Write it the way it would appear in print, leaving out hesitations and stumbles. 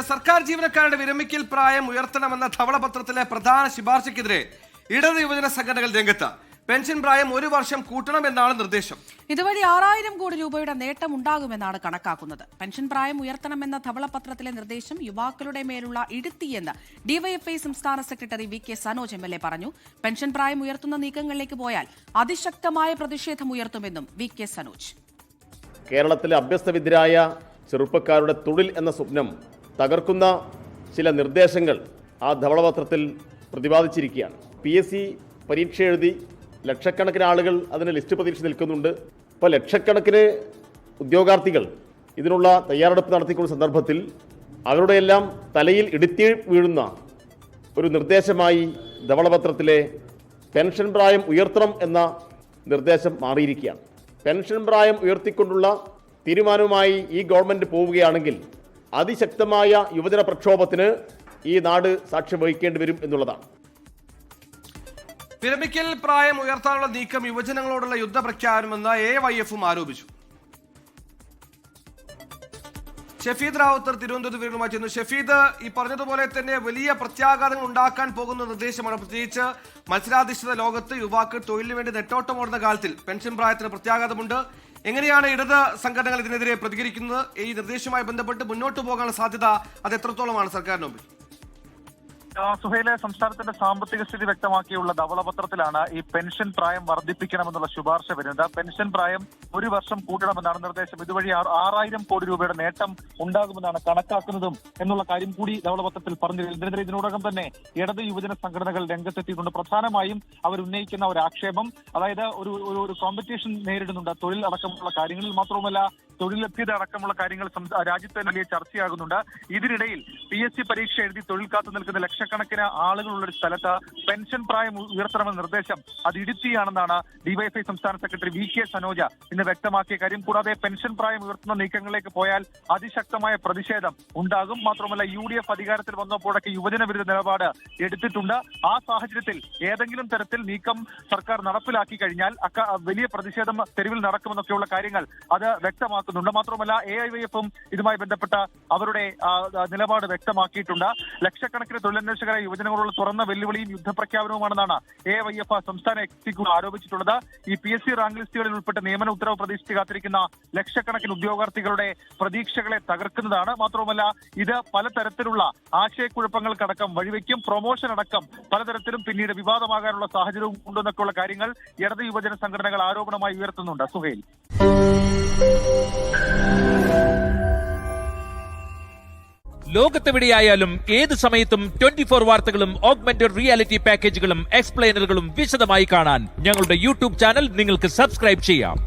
സർക്കാർ ജീവനക്കാരുടെ വിരമിക്കൽ പ്രായം ഉയർത്തണമെന്ന ധവളപത്രത്തിലെ പ്രധാന ശുപാർശയ്ക്കെതിരെ ഇടത് യുവജന സംഘടനകൾ രംഗത്ത്. പെൻഷൻ പ്രായം 1 വർഷം കൂട്ടണമെന്നാണ് നിർദ്ദേശം. ഇതുവഴി 6000 കോടി രൂപയുടെ നേട്ടം ഉണ്ടാകുമെന്നാണ് കണക്കാക്കുന്നത്. പെൻഷൻ പ്രായം ഉയർത്തണമെന്ന ധവളപത്രത്തിലെ നിർദ്ദേശം യുവാക്കളുടെ മേലുള്ള ഇടുത്തിയെന്ന് ഡിവൈഎഫ്ഐ സംസ്ഥാന secretary V K Sanoj MLA പറഞ്ഞു. പെൻഷൻ പ്രായം ഉയർത്തുന്ന നീക്കങ്ങളിലേക്ക് പോയാൽ അതിശക്തമായ പ്രതിഷേധം ഉയർത്തുമെന്നും വി കെ സനോജ്. കേരളത്തിലെ അഭ്യസ്തവിദ്യരായ ചെറുപ്പക്കാരുടെ തൊഴിൽ എന്ന സ്വപ്നം തകർക്കുന്ന ചില നിർദ്ദേശങ്ങൾ ആ ധവളപത്രത്തിൽ പ്രതിപാദിച്ചിരിക്കുകയാണ്. PSC പരീക്ഷ എഴുതി ലക്ഷക്കണക്കിന് ആളുകൾ അതിന് ലിസ്റ്റ് പ്രതീക്ഷ നിൽക്കുന്നുണ്ട്. ഇപ്പോൾ ലക്ഷക്കണക്കിന് ഉദ്യോഗാർത്ഥികൾ ഇതിനുള്ള തയ്യാറെടുപ്പ് നടത്തിക്കുന്ന സന്ദർഭത്തിൽ അവരുടെയെല്ലാം തലയിൽ ഇടുത്തി വീഴുന്ന ഒരു നിർദ്ദേശമായി ധവളപത്രത്തിലെ പെൻഷൻ പ്രായം ഉയർത്തണം എന്ന നിർദ്ദേശം മാറിയിരിക്കുകയാണ്. പെൻഷൻ പ്രായം ഉയർത്തിക്കൊണ്ടുള്ള തീരുമാനവുമായി ഈ ഗവൺമെൻറ് പോവുകയാണെങ്കിൽ അതിശക്തമായ യുവജന പ്രക്ഷോഭത്തിന് ഈ നാട് സാക്ഷ്യം വഹിക്കേണ്ടി വരും എന്നുള്ളതാണ്. വിരമിക്കൽ പ്രായം ഉയർത്താനുള്ള നീക്കം യുവജനങ്ങളോടുള്ള യുദ്ധപ്രഖ്യാപനമെന്ന് AYF ആരോപിച്ചു. ഷഫീദ് റാവുത്തർ തിരുവനന്തപുരത്ത് വിവരങ്ങളുമായി ചെന്നു. ഷഫീദ്, ഈ പറഞ്ഞതുപോലെ തന്നെ വലിയ പ്രത്യാഘാതങ്ങൾ ഉണ്ടാക്കാൻ പോകുന്ന നിർദ്ദേശമാണ്. പ്രത്യേകിച്ച് മത്സരാധിഷ്ഠിത ലോകത്ത് യുവാക്കൾ തൊഴിലിന് വേണ്ടി നെട്ടോട്ടമോടുന്ന കാലത്തിൽ പെൻഷൻ പ്രായത്തിന് പ്രത്യാഘാതമുണ്ട്. എങ്ങനെയാണ് ഇടത് സംഘടനകൾ ഇതിനെതിരെ പ്രതികരിക്കുന്നത്? ഈ നിർദ്ദേശവുമായി ബന്ധപ്പെട്ട് മുന്നോട്ട് പോകാനുള്ള സാധ്യത അത് എത്രത്തോളമാണ് സർക്കാരിന് മുമ്പിൽ? സുഹൈലെ, സംസ്ഥാനത്തിന്റെ സാമ്പത്തിക സ്ഥിതി വ്യക്തമാക്കിയുള്ള ധവളപത്രത്തിലാണ് ഈ പെൻഷൻ പ്രായം വർദ്ധിപ്പിക്കണമെന്നുള്ള ശുപാർശ വരുന്നത്. പെൻഷൻ പ്രായം 1 വർഷം കൂട്ടണമെന്നാണ് നിർദ്ദേശം. ഇതുവഴി 6000 കോടി രൂപയുടെ നേട്ടം ഉണ്ടാകുമെന്നാണ് കണക്കാക്കുന്നതും എന്നുള്ള കാര്യം കൂടി ധവളപത്രത്തിൽ പറഞ്ഞിരുന്നു. ഇതിനെതിരെ ഇതിനോടകം തന്നെ ഇടത് യുവജന സംഘടനകൾ രംഗത്തെത്തിയിട്ടുണ്ട്. പ്രധാനമായും അവർ ഉന്നയിക്കുന്ന ഒരു ആക്ഷേപം, അതായത് ഒരു കോമ്പറ്റീഷൻ നേരിടുന്നുണ്ട് തൊഴിൽ അടക്കമുള്ള കാര്യങ്ങളിൽ. മാത്രവുമല്ല, തൊഴിൽ ലഭ്യത അടക്കമുള്ള കാര്യങ്ങൾ രാജ്യത്തെ വലിയ ചർച്ചയാകുന്നുണ്ട്. ഇതിനിടയിൽ PSC പരീക്ഷ എഴുതി തൊഴിൽ കാത്തു നിൽക്കുന്ന ലക്ഷക്കണക്കിന് ആളുകളുള്ള ഒരു സ്ഥലത്ത് പെൻഷൻ പ്രായം ഉയർത്തണമെന്ന നിർദ്ദേശം അത് ഇടുത്തിയാണെന്നാണ് ഡിവൈഎഫ്ഐ സംസ്ഥാന സെക്രട്ടറി വി കെ സനോജ ഇന്ന് വ്യക്തമാക്കിയ കാര്യം. കൂടാതെ പെൻഷൻ പ്രായം ഉയർത്തുന്ന നീക്കങ്ങളിലേക്ക് പോയാൽ അതിശക്തമായ പ്രതിഷേധം ഉണ്ടാകും. മാത്രമല്ല, UDF അധികാരത്തിൽ വന്നപ്പോഴൊക്കെ യുവജന വിരുദ്ധ നിലപാട് എടുത്തിട്ടുണ്ട്. ആ സാഹചര്യത്തിൽ ഏതെങ്കിലും തരത്തിൽ നീക്കം സർക്കാർ നടപ്പിലാക്കി കഴിഞ്ഞാൽ വലിയ പ്രതിഷേധം തെരുവിൽ നടക്കുമെന്നൊക്കെയുള്ള കാര്യങ്ങൾ അത് വ്യക്തമാക്കുന്നുണ്ട്. മാത്രമല്ല, AYF-ഉം ഇതുമായി ബന്ധപ്പെട്ട അവരുടെ നിലപാട് വ്യക്തമാക്കിയിട്ടുണ്ട്. ലക്ഷക്കണക്കിന് തൊഴിലന്വേഷകരായ യുവജനങ്ങളോടുള്ള തുറന്ന വെല്ലുവിളിയും യുദ്ധപ്രഖ്യാപനവുമാണെന്നാണ് AYF സംസ്ഥാന എക്സിക്യൂട്ടീവ് ആരോപിച്ചിട്ടുള്ളത്. ഈ PSC റാങ്ക് ലിസ്റ്റുകളിൽ ഉൾപ്പെട്ട നിയമന ഉത്തരവ് പ്രതീക്ഷിച്ച് കാത്തിരിക്കുന്ന ലക്ഷക്കണക്കിന് ഉദ്യോഗാർത്ഥികളുടെ പ്രതീക്ഷകളെ തകർക്കുന്നതാണ്. മാത്രവുമല്ല, ഇത് പലതരത്തിലുള്ള ആശയക്കുഴപ്പങ്ങൾക്കടക്കം വഴിവെക്കും. പ്രൊമോഷൻ അടക്കം പലതരത്തിലും പിന്നീട് വിവാദമാകാനുള്ള സാഹചര്യവും ഉണ്ടെന്നൊക്കെയുള്ള കാര്യങ്ങൾ ഇടത് യുവജന സംഘടനകൾ ആരോപണമായി ഉയർത്തുന്നുണ്ട്. സുഹൈൽ, ലോകത്തെവിടെയായാലും ഏത് സമയത്തും 24 വാർത്തകളും ഓഗ്മെന്റഡ് റിയാലിറ്റി പാക്കേജുകളും എക്സ്പ്ലെയിനറുകളും വിശദമായി കാണാൻ ഞങ്ങളുടെ YouTube ചാനൽ നിങ്ങൾക്ക് സബ്സ്ക്രൈബ് ചെയ്യാം.